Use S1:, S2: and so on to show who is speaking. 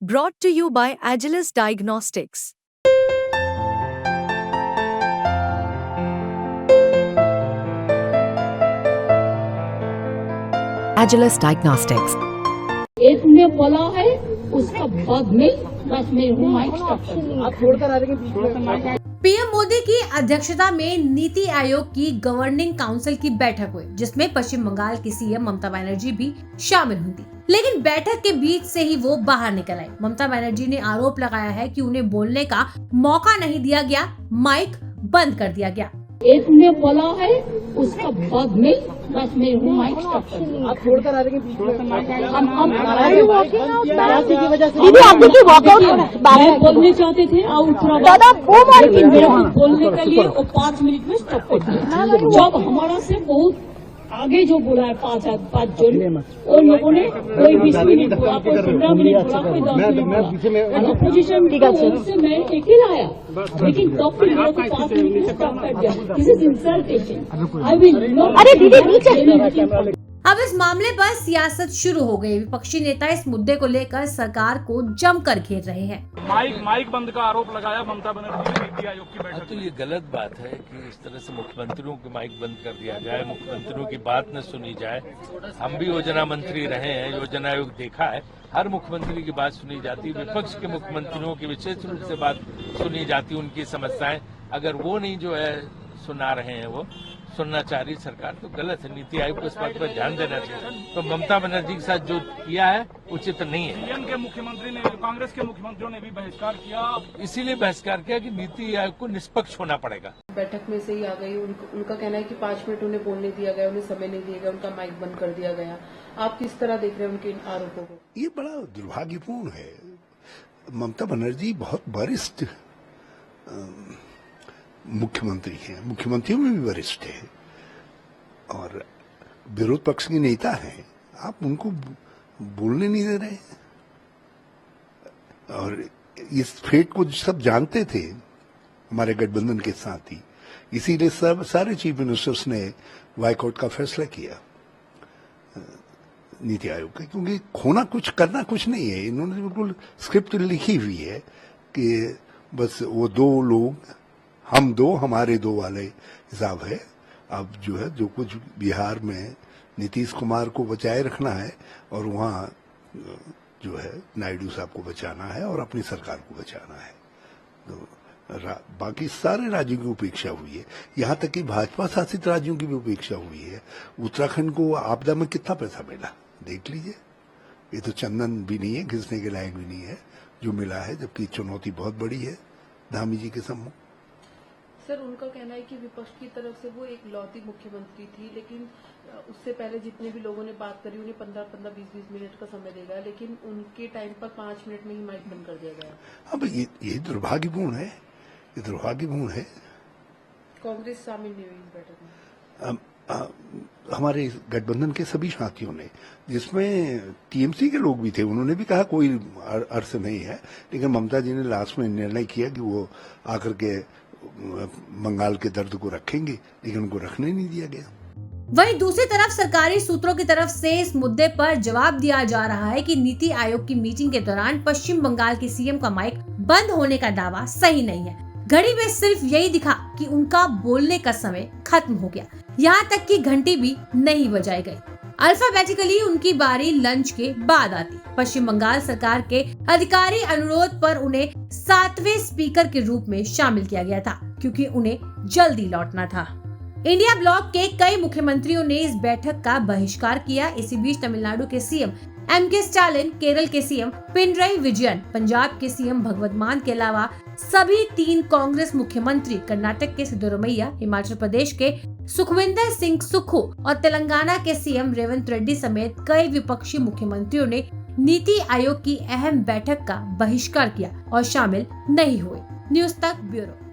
S1: Brought to you by Agilus Diagnostics. Agilus Diagnostics.
S2: एक ने बोला है उसका बाद में बस मैं हूँ माइक स्टॉप कर दूँ। आप छोड़कर आ रहे
S3: पीएम मोदी की अध्यक्षता में नीति आयोग की गवर्निंग काउंसिल की बैठक हुई, जिसमें पश्चिम बंगाल की सीएम ममता बनर्जी भी शामिल हुई थी। लेकिन बैठक के बीच से ही वो बाहर निकल आई। ममता बनर्जी ने आरोप लगाया है कि उन्हें बोलने का मौका नहीं दिया गया, माइक बंद कर दिया गया।
S2: एक ने बोला है उसका बाद में बस मैं हूँ माइक स्टॉप कर दूँ। आप छोड़कर आ रहे
S4: दीदी आप देखिए वॉकआउट
S2: बोलने चाहते थे
S4: दादा
S2: लेकिन मेरे को बोलने के लिए वो 5 मिनट में स्टॉप कर दिया। जब हमारा से बहुत आगे जो बोला है 5 जन उन लोगों ने कोई 20 मिनट बोला, कोई 15 मिनट बोला, कोई 10 मिनट बोला। अपोजिशन से मैं अकेला आया, लेकिन तब फिर मेरे को 5 मिनट में स्टॉप कर दिया। This is इंसल्टेशन। I will not.
S4: अरे दीदी नीचे।
S3: अब इस मामले पर सियासत शुरू हो गई। विपक्षी नेता इस मुद्दे को लेकर सरकार को जमकर घेर रहे हैं।
S5: माइक बंद का आरोप लगाया ममता बनर्जी ने नीति आयोग की बैठक।
S6: तो ये गलत बात है कि इस तरह से मुख्यमंत्रियों के माइक बंद कर दिया जाए, मुख्यमंत्रियों की बात न सुनी जाए। हम भी योजना मंत्री रहे हैं, योजना आयोग देखा है, हर मुख्यमंत्री की बात सुनी जाती, विपक्ष के मुख्यमंत्रियों की विशेष रूप से बात सुनी जाती, उनकी समस्याएं अगर वो नहीं जो है सुना रहे हैं, वो सुनना चाह रही सरकार, तो गलत है। नीति आयोग को इस बात पर ध्यान देना चाहिए। तो ममता बनर्जी के साथ जो किया है उचित नहीं है।
S5: सीएम के मुख्यमंत्री ने, कांग्रेस के मुख्यमंत्रियों ने भी बहिष्कार किया।
S6: इसीलिए बहिष्कार किया कि नीति आयोग को निष्पक्ष होना पड़ेगा।
S7: बैठक में से ही आ गई। उनका कहना है कि 5 मिनट उन्हें बोलने दिया गया, उन्हें समय नहीं दिया गया, उनका माइक बंद कर दिया गया। आप किस तरह देख रहे हैं उनके इन आरोपों को?
S8: ये बड़ा दुर्भाग्यपूर्ण है। ममता बनर्जी बहुत वरिष्ठ मुख्यमंत्री हैं, मुख्यमंत्रियों में भी वरिष्ठ है और विरोध पक्ष के नेता हैं। आप उनको बोलने नहीं दे रहे। और इस फेट को सब जानते थे हमारे गठबंधन के साथ ही, इसीलिए सब सारे चीफ मिनिस्टर्स ने वाइकआउट का फैसला किया नीति आयोग का, क्योंकि खोना कुछ करना कुछ नहीं है। इन्होंने बिल्कुल स्क्रिप्ट लिखी हुई है कि बस वो 2 लोग, हम 2 हमारे 2 वाले हिसाब है। अब जो है जो कुछ बिहार में नीतीश कुमार को बचाए रखना है और वहाँ जो है नायडू साहब को बचाना है और अपनी सरकार को बचाना है। तो बाकी सारे राज्यों की उपेक्षा हुई है, यहाँ तक कि भाजपा शासित राज्यों की भी उपेक्षा हुई है। उत्तराखंड को आपदा में कितना पैसा मिला देख लीजिए। ये तो चंदन भी नहीं है, घिसने के लायक भी नहीं है जो मिला है, जबकि चुनौती बहुत बड़ी है धामी जी के सम्मुख।
S7: सर, उनका कहना है कि विपक्ष की तरफ से वो एक लौती मुख्यमंत्री थी, लेकिन उससे पहले जितने भी लोगों ने बात करी उन्हें 15-15, 20-20 मिनट का समय देगा, लेकिन उनके टाइम पर 5 मिनट में ही माइक बंद कर दिया गया।
S8: अब ये दुर्भाग्यपूर्ण है, ये दुर्भाग्यपूर्ण है।
S7: कांग्रेस शामिल नहीं हुई इस बैठक में।
S8: हमारे गठबंधन के सभी साथियों ने, जिसमें टीएमसी के लोग भी थे, उन्होंने भी कहा कोई अर्थ नहीं है, लेकिन ममता जी ने लास्ट में निर्णय किया कि वो आकर के बंगाल के दर्द को रखेंगे, लेकिन उनको रखने नहीं दिया गया।
S3: वहीं दूसरी तरफ सरकारी सूत्रों की तरफ से इस मुद्दे पर जवाब दिया जा रहा है कि नीति आयोग की मीटिंग के दौरान पश्चिम बंगाल के सीएम का माइक बंद होने का दावा सही नहीं है। घड़ी में सिर्फ यही दिखा कि उनका बोलने का समय खत्म हो गया, यहाँ तक कि घंटी भी नहीं बजाई गई। अल्फाबेटिकली उनकी बारी लंच के बाद आती। पश्चिम बंगाल सरकार के अधिकारी अनुरोध पर उन्हें 7वें स्पीकर के रूप में शामिल किया गया था, क्योंकि उन्हें जल्दी लौटना था। इंडिया ब्लॉक के कई मुख्यमंत्रियों ने इस बैठक का बहिष्कार किया। इसी बीच तमिलनाडु के सीएम एम.के. स्टालिन, केरल के सीएम पिनरई विजयन, पंजाब के सीएम भगवत मान के अलावा सभी 3 कांग्रेस मुख्यमंत्री, कर्नाटक के सिद्धरामैया, हिमाचल प्रदेश के सुखविंदर सिंह सुक्खू और तेलंगाना के सीएम रेवंत रेड्डी समेत कई विपक्षी मुख्यमंत्रियों ने नीति आयोग की अहम बैठक का बहिष्कार किया और शामिल नहीं हुए। न्यूज़ तक ब्यूरो।